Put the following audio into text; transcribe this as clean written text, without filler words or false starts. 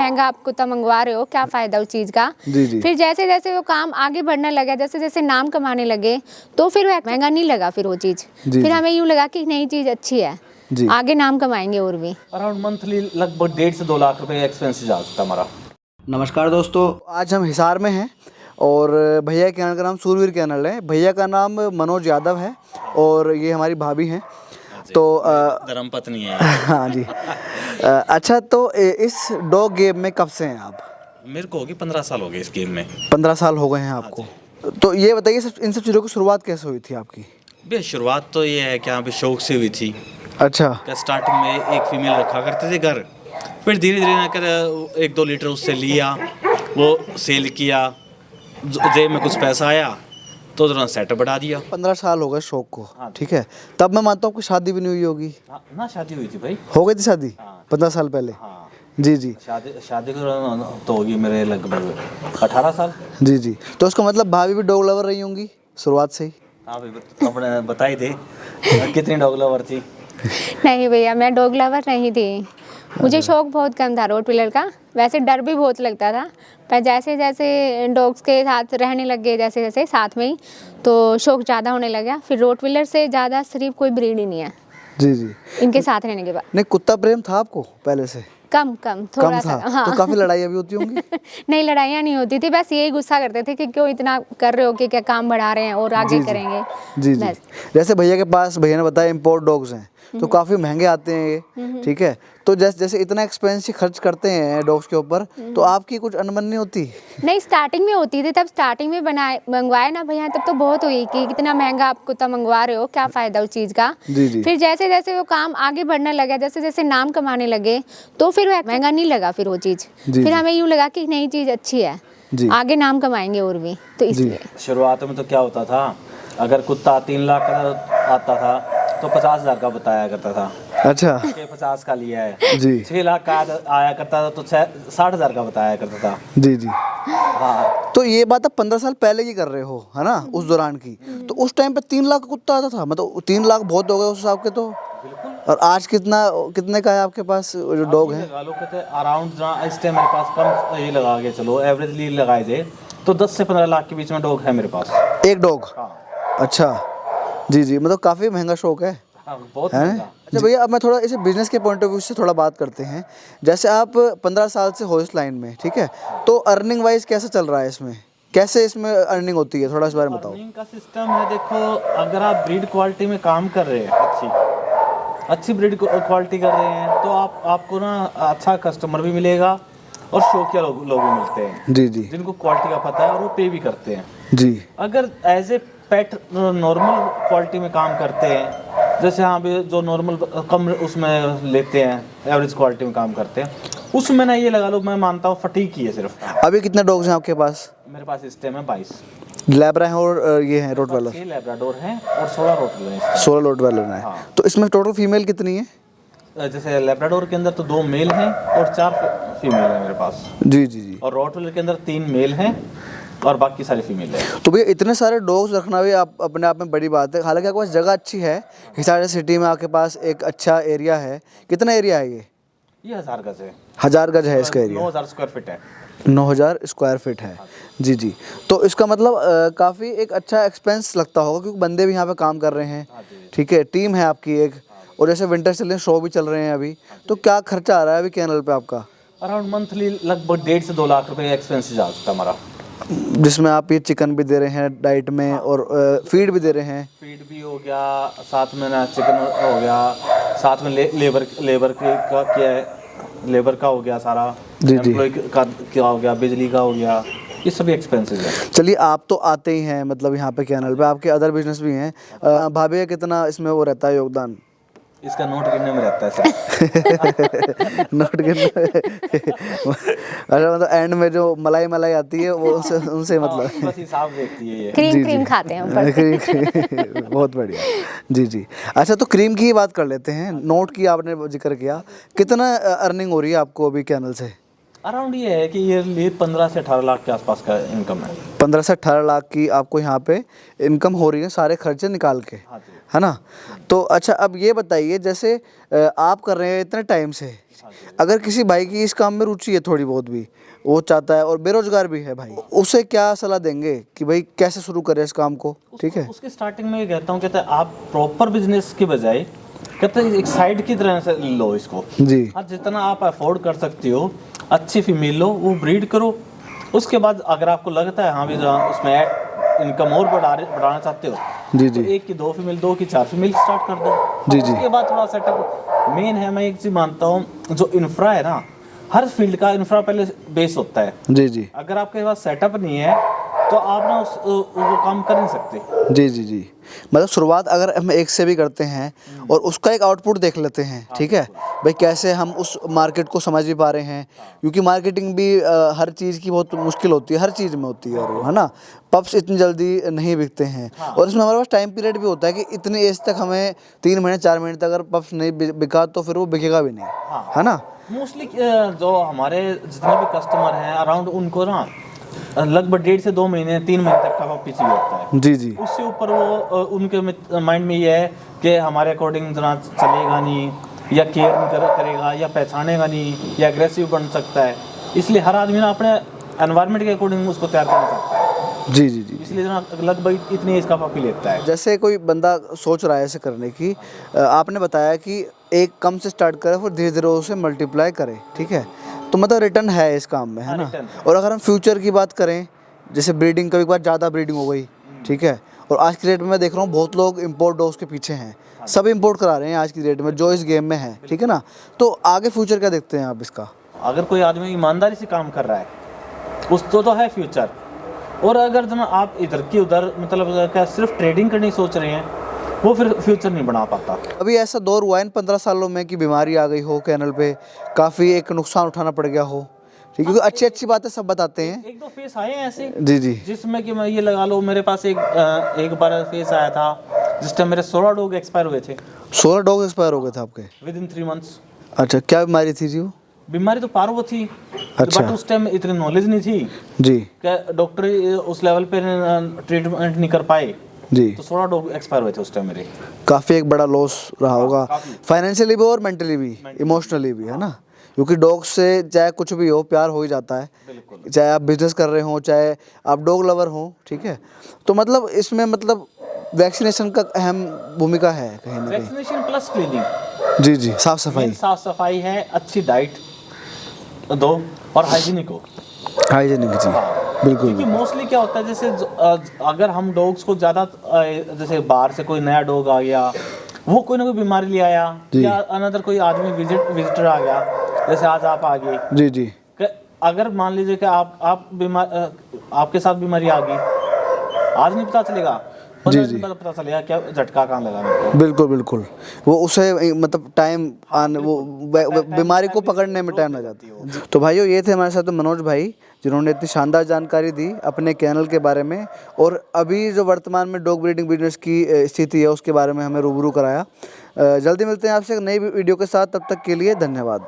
महंगा आप कुत्ता मंगवा रहे हो, क्या फायदा उस चीज का। जी। फिर जैसे जैसे वो काम आगे बढ़ने लगा, जैसे जैसे नाम कमाने लगे, तो फिर वो महंगा नहीं लगा फिर वो चीज। फिर हमें यूँ लगा कि नई चीज अच्छी है, आगे नाम कमाएंगे और भी। अराउंड मंथली लगभग 1.5 से 2 लाख रुपए एक्सपेंसेस आ सकता हमारा। नमस्कार दोस्तों, आज हम हिसार में हैं और भैया के चैनल का नाम सूरवीर चैनल है। भैया का नाम मनोज यादव है और ये हमारी भाभी हैं। तो धर्मपत्नी है। हाँ जी। अच्छा, तो इस डॉग गेम में कब से हैं आप? मेरे को होगी 15 साल हो गए इस गेम में। 15 साल हो गए हैं आपको। तो ये बताइए इन सब चीज़ों की शुरुआत कैसे हुई थी आपकी? भैया शुरुआत तो ये है कि यहाँ पे शौक से हुई थी। अच्छा। स्टार्टिंग में एक फीमेल रखा करते थे घर, फिर धीरे धीरे ना कर 1-2 लीटर उससे लिया, वो सेल किया, जेब में कुछ पैसा आया तो तुरंत सेटअप बढ़ा दिया। 15 साल हो गए शौक को। ठीक है, तब मैं मानता हूँ आपकी शादी भी नहीं हुई होगी। ना शादी हुई थी भाई। हो गई थी शादी 15 साल पहले। हाँ जी जी। शादी तो होगी मेरे लगभग 18 साल। जी जी। तो उसका मतलब भाभी भी डॉग लवर रही होंगी शुरुआत से ही। हाँ भाई, अपने बताई दे कितनी डॉग लवर थी। नहीं भैया, मैं डॉग लवर नहीं थी। मुझे शौक बहुत कम था रोटविलर का, वैसे डर भी बहुत लगता था। पर जैसे जैसे डॉग्स के साथ रहने लग गए, जैसे जैसे साथ में ही, तो शौक ज़्यादा होने लगा। फिर रोटविलर से ज़्यादा सिर्फ कोई ब्रीड ही नहीं है। जी जी। इनके साथ रहने के बाद। नहीं, कुत्ता प्रेम था आपको पहले से? कम थोड़ा सा। हाँ। तो काफी लड़ाई भी होती होंगी। नहीं, लड़ाइयाँ नहीं होती थी, बस यही गुस्सा करते थे कि क्यों इतना कर रहे हो, कि क्या काम बढ़ा रहे हैं और आगे करेंगे। जी जी। जैसे भैया के पास, भैया ने बताया इम्पोर्ट डॉग्स हैं तो काफ़ी महंगे आते हैं ये। ठीक है, तो जैसे जैसे इतना एक्सपेंसिव खर्च करते हैं डॉग्स के ऊपर, तो आपकी कुछ अनबन नहीं होती? नहीं, स्टार्टिंग में होती थी। तब स्टार्टिंग में मंगवाए ना भैया, तब तो बहुत हुई कि कितना महंगा आप कुत्ता मंगवा रहे हो, क्या फ़ायदा उस चीज़ का। जी। फिर जैसे जैसे वो काम आगे बढ़ने लगा, जैसे जैसे नाम कमाने लगे, तो फिर वो महंगा नहीं लगा फिर वो चीज़। फिर हमें यूँ लगा कि नई चीज़ अच्छी है, आगे नाम कमाएंगे और भी, तो इसलिए। शुरुआत में तो क्या होता था, अगर कुत्ता 3 लाख का आता था तो 50,000 का बताया करता था। अच्छा। 50 का लिया है जी। 6 लाख का आया करता था तो 60,000 का बताया करता था। जी जी। हाँ, तो ये बात आप 15 साल पहले की कर रहे हो, है ना, उस दौरान की। तो उस टाइम पे 3 लाख का कुत्ता आता था, मतलब 3 लाख बहुत हो गए उस हिसाब के तो। और आज कितने का है आपके पास जो डॉग है? अराउंड इस टाइम मेरे पास कम ये लगा के चलो, एवरेजली लगाए थे तो 10 से 15 लाख के बीच में डॉग है मेरे पास। एक डॉग? हाँ। अच्छा। जी जी, मतलब काफ़ी महंगा शौक है। हाँ, बहुत है। महंगा। अच्छा भैया, अब मैं थोड़ा इसे बिजनेस के पॉइंट ऑफ व्यू से थोड़ा बात करते हैं। जैसे आप 15 साल से हो इस लाइन में, ठीक है, तो अर्निंग वाइज कैसा चल रहा है इसमें? कैसे इसमें अर्निंग होती है, थोड़ा इस बारे में बताओ। अर्निंग का सिस्टम है, देखो अगर आप ब्रीड क्वालिटी में काम कर रहे हैं, अच्छी ब्रीड क्वालिटी कर रहे हैं, तो आपको ना अच्छा कस्टमर भी मिलेगा और शौकिया लोग भी मिलते हैं। जी जी। जिनको क्वालिटी का पता है और वो पे भी करते हैं। जी। अगर as a pet normal quality में काम करते हैं, जैसे यहाँ पे जो नॉर्मल कम उसमें लेते हैं, एवरेज क्वालिटी में काम करते हैं, उसमें ना ये लगा लो, मैं मानता हूँ फटीक ही है सिर्फ। अभी कितने डॉग्स हैं आपके पास? मेरे पास इस टाइम है 22 लैब्रा हैं और ये हैं रोटवाइलर। 6 लैब्राडोर हैं और 16 रोटवाइलर हैं। 16 रोटवाइलर हैं। हाँ। तो इसमें टोटल फीमेल कितनी है? जैसे लैब्राडोर के अंदर तो 2 मेल हैं और 4 फीमेल हैं मेरे पास। जी जी जी। और रोटवाइलर के अंदर 3 मेल हैं और बाकी सारी फीमेल है। तो भैया इतने सारे डॉग्स रखना भी आप अपने आप में बड़ी बात है। हालांकि आपके पास जगह अच्छी है, हिसार सिटी में आपके पास एक अच्छा एरिया है। कितना एरिया है ये? 1000 गज है। 1000 गज है इसका एरिया? 9000 स्क्वायर फीट है। 9000 स्क्वायर फीट है। जी जी। तो इसका मतलब काफ़ी एक अच्छा एक्सपेंस लगता होगा, क्योंकि बंदे भी यहाँ पे काम कर रहे हैं। ठीक है, टीम है आपकी एक, और जैसे विंटर चल रहे हैं, शो भी चल रहे हैं अभी, तो क्या खर्चा आ रहा है अभी कैनल पे आपका? अराउंड मंथली लगभग 1.5 से 2 लाख रुपए एक्सपेंसेस आ सकता हमारा, जिसमें आप ये चिकन भी दे रहे हैं डाइट में और फीड भी दे रहे हैं। फीड भी हो गया, साथ में ना चिकन हो गया, साथ में लेबर का क्या है, लेबर का हो गया सारा, एम्प्लॉय का क्या हो गया, बिजली का हो गया, ये सभी एक्सपेंसेस है। चलिए, आप तो आते ही हैं, मतलब यहाँ पे कैनल पे आपके अदर बिजनेस भी हैं। भाभी का कितना इसमें वो रहता है योगदान? इसका नोट गिनने में रहता है सर। नोट गिनने अच्छा, मतलब एंड में जो मलाई आती है वो उनसे मतलब बस हिसाब देखती है ये। क्रीम खाते हैं ऊपर से। बहुत बढ़िया। जी जी। अच्छा, तो क्रीम की ही बात कर लेते हैं। नोट की आपने जिक्र किया, कितना अर्निंग हो रही है आपको अभी कैनल से? अराउंड ये है कि ईयरली 15 से 18 लाख के आसपास का इनकम है। 15 से 18 लाख की आपको यहाँ पे इनकम हो रही है, सारे खर्चे निकाल के, है ना? तो अच्छा, अब ये बताइए, जैसे आप कर रहे हैं इतने टाइम से, अगर किसी भाई की इस काम में रुचि है थोड़ी बहुत भी, वो चाहता है और बेरोजगार भी है भाई, उसे क्या सलाह देंगे कि भाई कैसे शुरू करें इस काम को? ठीक है, उसकी स्टार्टिंग में ये कहता हूँ, कहते हैं आप प्रॉपर बिजनेस के बजाय कहते हैं एक साइड की तरह से लो इसको जी हाँ, जितना आप अफोर्ड कर सकते हो अच्छी फीमेल लो, वो ब्रीड करो। उसके बाद अगर आपको लगता है हाँ भी उसमें इनकम और बढ़ाना चाहते हो जी तो जी 1 की 2 फीमेल 2 की 4 फीमेल स्टार्ट कर दो। जी जी उसके बाद थोड़ा सेटअप मेन है। मैं एक चीज मानता हूँ, जो इंफ्रा है ना, हर फील्ड का इंफ्रा पहले बेस होता है। जी जी अगर आपके पास सेटअप नहीं है तो आप ना वो काम कर नहीं सकते। जी जी जी मतलब शुरुआत अगर हम एक से भी करते हैं और उसका एक आउटपुट देख लेते हैं, ठीक है भाई, कैसे हम उस मार्केट को समझ भी पा रहे हैं, क्योंकि मार्केटिंग भी हर चीज़ की बहुत मुश्किल होती है, हर चीज़ में होती है, और वो है ना, पब्स इतनी जल्दी नहीं बिकते हैं। और इसमें हमारे पास टाइम पीरियड भी होता है कि इतनी एज तक हमें 3 महीने 4 महीने तक अगर पब्स नहीं बिका तो फिर वो बिकेगा भी नहीं, है ना। मोस्टली जो हमारे जितने भी कस्टमर हैं अराउंड, उनको ना लगभग 1.5 से 2 महीने 3 महीने तक का पीछे होता है। जी जी उससे ऊपर वो उनके माइंड में ये है कि हमारे अकॉर्डिंग जना चलेगा नहीं, या केयर नहीं करेगा, या पहचानेगा नहीं, या एग्रेसिव बन सकता है। इसलिए हर आदमी ना अपने एनवायरनमेंट के अकॉर्डिंग उसको तैयार करना चाहता है। जी जी जी इसलिए ना लगभग इतनी एज का पपी लेता है। जैसे कोई बंदा सोच रहा है ऐसे करने की, आपने बताया कि एक कम से स्टार्ट करे फिर धीरे धीरे उसे मल्टीप्लाई करे, ठीक है, तो मतलब रिटर्न है इस काम में, है ना। रिटर्न है। और अगर हम फ्यूचर की बात करें, जैसे ब्रीडिंग, कभी बार ज़्यादा ब्रीडिंग हो गई, ठीक है, और आज की डेट में मैं देख रहा हूँ बहुत लोग इम्पोर्ट डॉग्स के पीछे हैं, सब इम्पोर्ट करा रहे हैं आज की डेट में जो इस गेम में है, ठीक है ना। तो आगे फ्यूचर क्या देखते हैं आप इसका? अगर कोई आदमी ईमानदारी से काम कर रहा है उस तो है फ्यूचर। और अगर जना आप इधर की उधर मतलब क्या सिर्फ ट्रेडिंग करनी सोच रहे हैं, वो फिर फ्यूचर नहीं बना पाता। अभी ऐसा दौर हुआ है इन 15 सालों में कि बीमारी आ गई हो कैनल पे, काफ़ी एक नुकसान उठाना पड़ गया हो, ठीक है, क्योंकि अच्छी अच्छी बातें सब बताते हैं। 1-2 फेस आए हैं ऐसे जी जी जिसमें कि मैं ये लगा लो, मेरे पास एक बार फेस आया था जिस टाइम मेरे 16 डॉग एक्सपायर हुए थे। 16 डॉग एक्सपायर हो गए थे आपके? Within 3 months. अच्छा, क्या बीमारी थी जी वो? बीमारी तो पार्वो थी, अच्छा। बट उस टाइम इतनी नॉलेज नहीं थी जी कि डॉक्टर उस लेवल पे ट्रीटमेंट नहीं कर पाए, जी तो 16 डॉग एक्सपायर हुए थे उस टाइम मेरे। काफ़ी एक बड़ा लॉस रहा होगा, काफी। फाइनेंशियली भी और मेंटली भी, इमोशनली भी, है ना, क्योंकि डॉग से चाहे कुछ भी हो प्यार हो ही जाता है, बिल्कुल। चाहे आप बिजनेस कर रहे हो, चाहे आप डॉग लवर हो, ठीक है। तो मतलब इसमें मतलब वैक्सीनेशन का अहम भूमिका है कहीं ना कहीं। वैक्सीनेशन प्लस क्लीनिंग, जी जी, साफ सफाई, साफ सफाई है, अच्छी डाइट दो और हाइजीनिक हो। हाइजीनिक, जी बिल्कुल। क्योंकि मोस्टली क्या होता है, जैसे अगर हम डॉग्स को ज़्यादा जैसे बाहर से कोई नया डॉग आ गया, वो कोई ना कोई बीमारी ले आया, जी। या अनदर कोई आदमी विजिटर आ गया, जैसे आज आप आ गए, जी जी अगर मान लीजिए कि आप बीमार, आपके साथ बीमारी आ गई, आज नहीं पता चलेगा, जी, 15 जी। दिन बाद पता चलेगा क्या झटका कहाँ लगा मेरे को। बिल्कुल बिल्कुल, वो उसे मतलब टाइम आने, वो बीमारी को पकड़ने में टाइम लग जाती है। तो भाइयों, ये थे हमारे साथ मनोज भाई, जिन्होंने इतनी शानदार जानकारी दी अपने कैनल के बारे में, और अभी जो वर्तमान में डॉग ब्रीडिंग बिजनेस की स्थिति है उसके बारे में हमें रूबरू कराया। जल्दी मिलते हैं आपसे एक नई वीडियो के साथ, तब तक के लिए धन्यवाद।